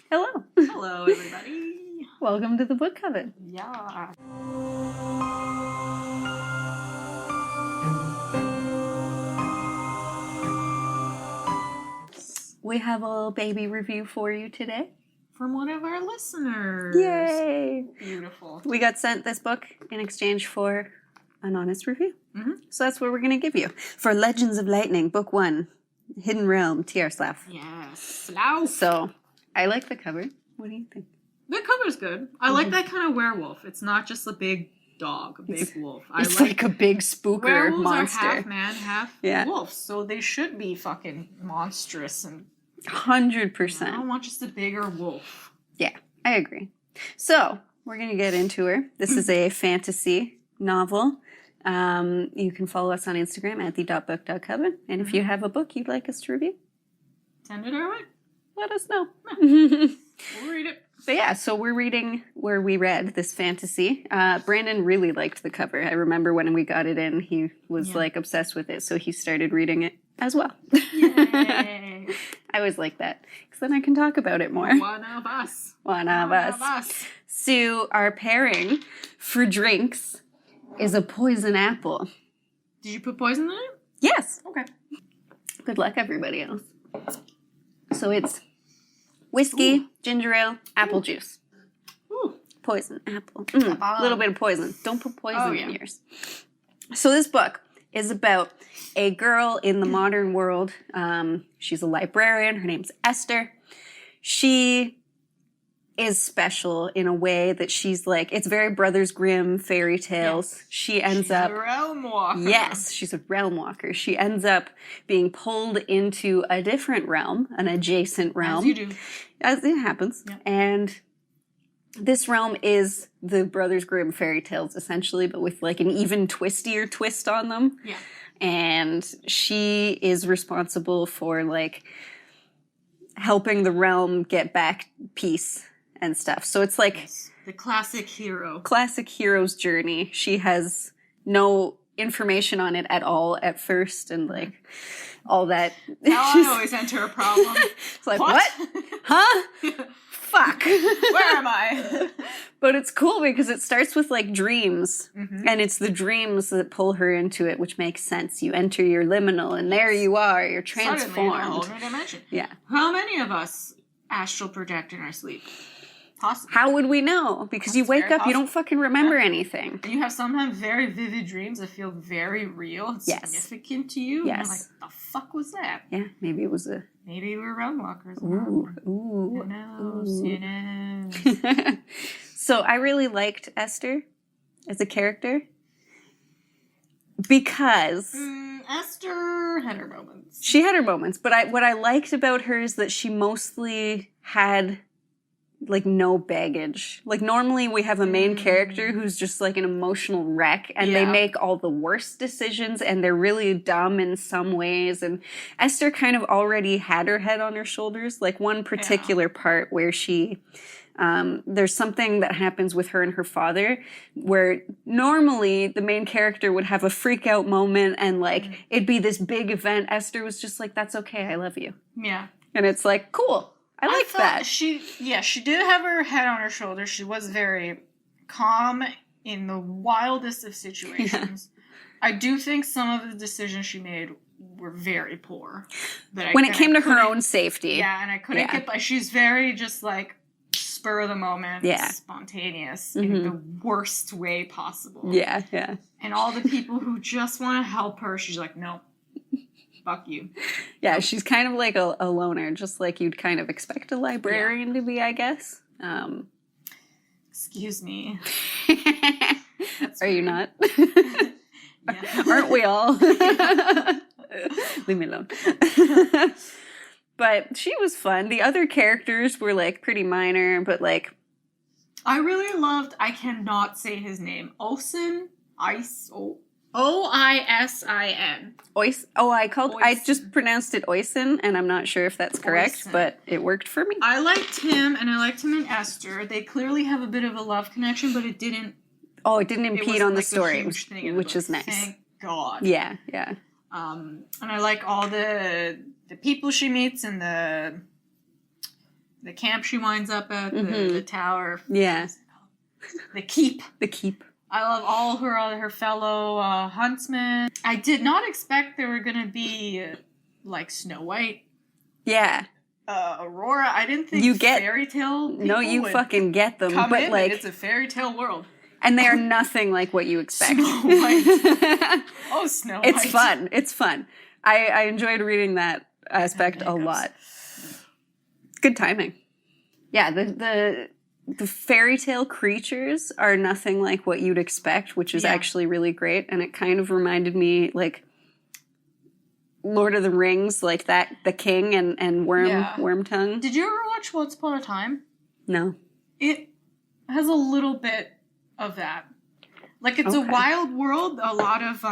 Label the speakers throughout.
Speaker 1: Hello.
Speaker 2: Hello, everybody.
Speaker 1: Welcome to the book coven.
Speaker 2: Yeah.
Speaker 1: We have a little baby review for you today.
Speaker 2: From one of our listeners.
Speaker 1: Yay!
Speaker 2: Beautiful.
Speaker 1: We got sent this book in exchange for an honest review.
Speaker 2: Mm-hmm.
Speaker 1: So that's what we're going to give you. For Legends of Lightning, Book 1, Hidden Realm, T.R. Slauf.
Speaker 2: Yes. Slauf.
Speaker 1: So, I like the cover. What do you think?
Speaker 2: The cover's good. I like that kind of werewolf. It's not just a big dog, a big wolf.
Speaker 1: It's like a big spooker
Speaker 2: werewolves
Speaker 1: monster.
Speaker 2: Are half man, half wolf, so they should be fucking monstrous and
Speaker 1: 100%.
Speaker 2: I don't want just a bigger wolf.
Speaker 1: Yeah, I agree. So, we're going to get into her. This is a fantasy novel. You can follow us on Instagram at the.book.coven. And if you have a book you'd like us to review,
Speaker 2: send it our way.
Speaker 1: Let us know.
Speaker 2: We'll read it.
Speaker 1: But yeah, so we're reading where we read this fantasy. Brandon really liked the cover. I remember when we got it in, he was like obsessed with it. So he started reading it as well.
Speaker 2: Yay.
Speaker 1: I always like that because then I can talk about it more.
Speaker 2: One of us.
Speaker 1: One of us. So our pairing for drinks is a poison apple.
Speaker 2: Did you put poison in it?
Speaker 1: Yes.
Speaker 2: Okay.
Speaker 1: Good luck, everybody else. So it's whiskey, ginger ale, apple juice.
Speaker 2: Ooh.
Speaker 1: Poison apple. A little bit of poison. Don't put poison in yours. So this book is about a girl in the modern world. She's a librarian. Her name's Esther. She is special in a way that she's like, it's very Brothers Grimm fairy tales. Yes. She ends up...
Speaker 2: She's a realm walker.
Speaker 1: Yes, she's a realm walker. She ends up being pulled into a different realm, an adjacent realm.
Speaker 2: As you do.
Speaker 1: As it happens. Yeah. And this realm is the Brothers Grimm fairy tales, essentially, but with like an even twistier twist on them.
Speaker 2: Yeah. And
Speaker 1: she is responsible for like helping the realm get back peace and stuff. So it's like
Speaker 2: the classic hero.
Speaker 1: Classic hero's journey. She has no information on it at all at first, and like all that.
Speaker 2: I always enter a problem.
Speaker 1: It's like, what? Huh? Fuck.
Speaker 2: Where am I?
Speaker 1: But it's cool because it starts with like dreams, and it's the dreams that pull her into it, which makes sense. You enter your liminal, and there you are. You're transformed.
Speaker 2: Suddenly in a whole new dimension.
Speaker 1: Yeah.
Speaker 2: How many of us astral project in our sleep? Possibly.
Speaker 1: How would we know? Because you wake up, you don't fucking remember anything.
Speaker 2: And you have sometimes very vivid dreams that feel very real and significant to you.
Speaker 1: Yes.
Speaker 2: And you're like, the fuck was that?
Speaker 1: Yeah, maybe it was a...
Speaker 2: Maybe we were realm walkers.
Speaker 1: Ooh.
Speaker 2: Who knows? Who knows?
Speaker 1: So I really liked Esther as a character because...
Speaker 2: Esther had her moments.
Speaker 1: She had her moments, but what I liked about her is that she mostly had... like no baggage. Like normally we have a main character who's just like an emotional wreck and they make all the worst decisions and they're really dumb in some ways. And Esther kind of already had her head on her shoulders. Like one particular part where she, there's something that happens with her and her father where normally the main character would have a freak out moment and like it'd be this big event. Esther was just like, that's okay. I love you.
Speaker 2: Yeah.
Speaker 1: And it's like, cool. I like that.
Speaker 2: She did have her head on her shoulders. She was very calm in the wildest of situations. Yeah. I do think some of the decisions she made were very poor.
Speaker 1: When it came to her own safety.
Speaker 2: Yeah, and I couldn't get by. She's very just like spur of the moment, spontaneous in the worst way possible.
Speaker 1: Yeah, yeah.
Speaker 2: And all the people who just want to help her, she's like, no. Fuck you.
Speaker 1: Yeah, she's kind of like a loner, just like you'd kind of expect a librarian to be, I guess.
Speaker 2: Excuse me.
Speaker 1: Are you not? Aren't we all? Leave me alone. But she was fun. The other characters were like pretty minor, but like...
Speaker 2: I really loved, I cannot say his name, Oisin. Oisin.
Speaker 1: I just pronounced it Oisin, and I'm not sure if that's correct, but it worked for me.
Speaker 2: I liked him, and I liked him and Esther. They clearly have a bit of a love connection, but it didn't...
Speaker 1: Oh, it didn't impede on the story, which is nice.
Speaker 2: Thank God.
Speaker 1: Yeah, yeah.
Speaker 2: And I like all the people she meets and the the camp she winds up at, the tower.
Speaker 1: Yeah.
Speaker 2: The keep.
Speaker 1: The keep.
Speaker 2: I love all her fellow huntsmen. I did not expect there were going to be, like, Snow White.
Speaker 1: Yeah.
Speaker 2: Aurora. I didn't think fairy tale people
Speaker 1: No, you fucking get them.
Speaker 2: Come
Speaker 1: but
Speaker 2: in,
Speaker 1: like,
Speaker 2: it's a fairy tale world.
Speaker 1: And they are nothing like what you expect.
Speaker 2: Snow White. Oh, Snow White.
Speaker 1: It's fun. It's fun. I enjoyed reading that aspect a lot. Good timing. Yeah, the fairy tale creatures are nothing like what you'd expect, which is actually really great. And it kind of reminded me, like, Lord of the Rings, like that, the king and Wormtongue.
Speaker 2: Did you ever watch Once Upon a Time?
Speaker 1: No.
Speaker 2: It has a little bit of that. Like, it's a wild world. A lot of,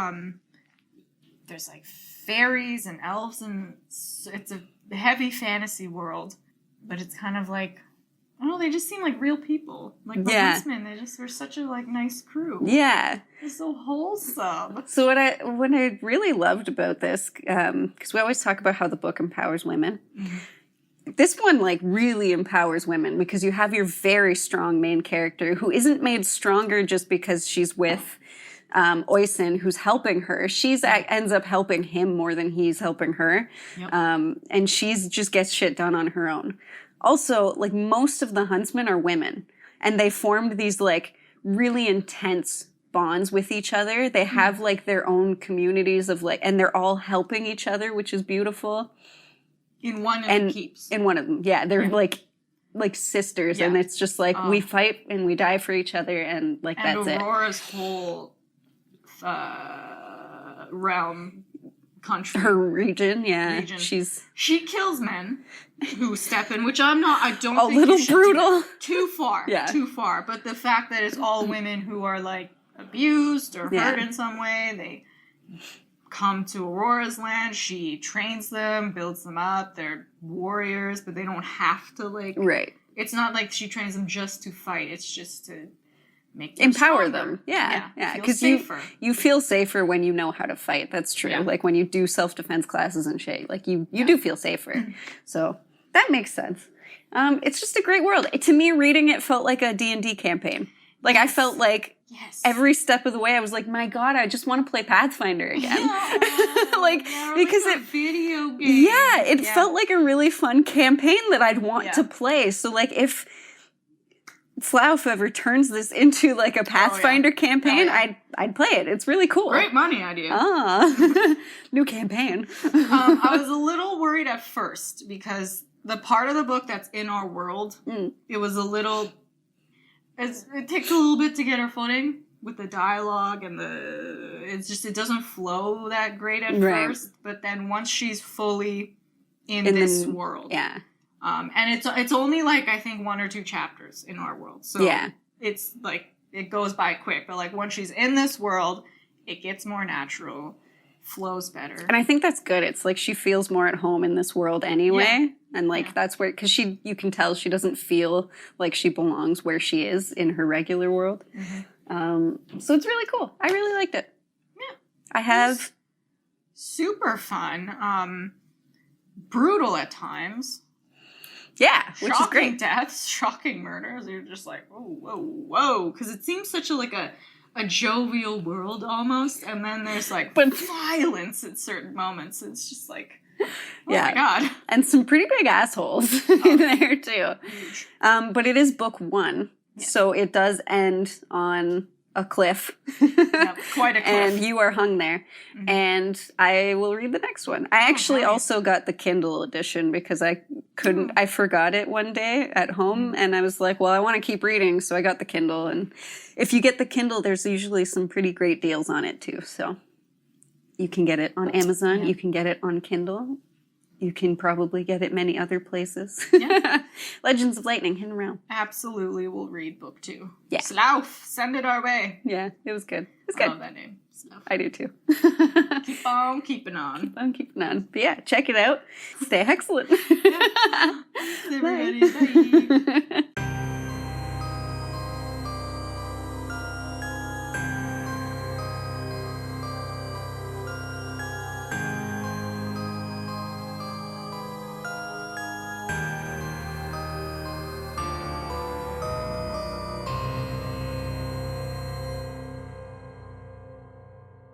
Speaker 2: there's, like, fairies and elves, and it's a heavy fantasy world. But it's kind of like, I don't know, they just seem like real people. Like, the huntsmen, they just were such a, like, nice crew.
Speaker 1: Yeah.
Speaker 2: They're so wholesome.
Speaker 1: So what I really loved about this, because we always talk about how the book empowers women. Mm-hmm. This one, like, really empowers women because you have your very strong main character who isn't made stronger just because she's with Oysen, who's helping her. Ends up helping him more than he's helping her. Yep. And she's just gets shit done on her own. Also, like, most of the huntsmen are women, and they formed these, like, really intense bonds with each other. They have, like, their own communities of, like, and they're all helping each other, which is beautiful.
Speaker 2: In one of the keeps.
Speaker 1: In one of them, yeah. They're, like sisters, and it's just, like, we fight and we die for each other, and, like, that's it.
Speaker 2: And Aurora's whole realm, country.
Speaker 1: Her region, yeah. She
Speaker 2: kills men who step in, which I don't think
Speaker 1: a little brutal.
Speaker 2: Too far.
Speaker 1: Yeah.
Speaker 2: Too far. But the fact that it's all women who are, like, abused or hurt in some way, they come to Aurora's land, she trains them, builds them up, they're warriors, but they don't have to, like...
Speaker 1: Right.
Speaker 2: It's not like she trains them just to fight, it's just to make them
Speaker 1: empower
Speaker 2: stronger.
Speaker 1: them. Yeah.
Speaker 2: Because
Speaker 1: you feel safer when you know how to fight. That's true. Yeah. Like, when you do self-defense classes and shit, like, you do feel safer. So that makes sense. It's just a great world. To me, reading it felt like a D&D campaign. Like, I felt like every step of the way I was like, my God, I just want to play Pathfinder again. Because
Speaker 2: it video game.
Speaker 1: Yeah, it felt like a really fun campaign that I'd want to play. So, like, if Slauf ever turns this into, like, a Pathfinder campaign, I'd play it. It's really cool.
Speaker 2: Great money idea.
Speaker 1: New campaign.
Speaker 2: I was a little worried at first because the part of the book that's in our world, it was a little... It takes a little bit to get her footing with the dialogue and it doesn't flow that great at first, but then once she's fully in this world.
Speaker 1: Yeah.
Speaker 2: And it's only, like, I think 1 or 2 chapters in our world. So it's like, it goes by quick, but, like, once she's in this world, it gets more natural, flows better.
Speaker 1: And I think that's good. It's like she feels more at home in this world anyway. Yeah. And, like, that's where, because you can tell she doesn't feel like she belongs where she is in her regular world. Mm-hmm. So it's really cool. I really liked it.
Speaker 2: Yeah.
Speaker 1: I have...
Speaker 2: Super fun. Brutal at times.
Speaker 1: Yeah, which is great.
Speaker 2: Shocking deaths, shocking murders. You're just like, whoa. Because it seems such a jovial world almost. And then there's, like, violence at certain moments. It's just like... Oh my God.
Speaker 1: And some pretty big assholes in there too.
Speaker 2: Huge.
Speaker 1: But it is book 1. Yeah. So it does end on a cliff.
Speaker 2: Yep, quite a cliff.
Speaker 1: And you are hung there. Mm-hmm. And I will read the next one. I actually also got the Kindle edition because I forgot it one day at home. And I was like, well, I want to keep reading. So I got the Kindle. And if you get the Kindle, there's usually some pretty great deals on it too. So you can get it on Amazon. Yeah. You can get it on Kindle. You can probably get it many other places. Yeah. Legends of Lightning, Hidden Realm.
Speaker 2: Absolutely, we'll read book 2.
Speaker 1: Yeah.
Speaker 2: Slauf, send it our way.
Speaker 1: Yeah, it was good. I
Speaker 2: love that name, Slauf.
Speaker 1: I do too.
Speaker 2: Keep on keeping on.
Speaker 1: Keep on keeping on. But yeah, check it out. Stay excellent.
Speaker 2: Everybody, bye.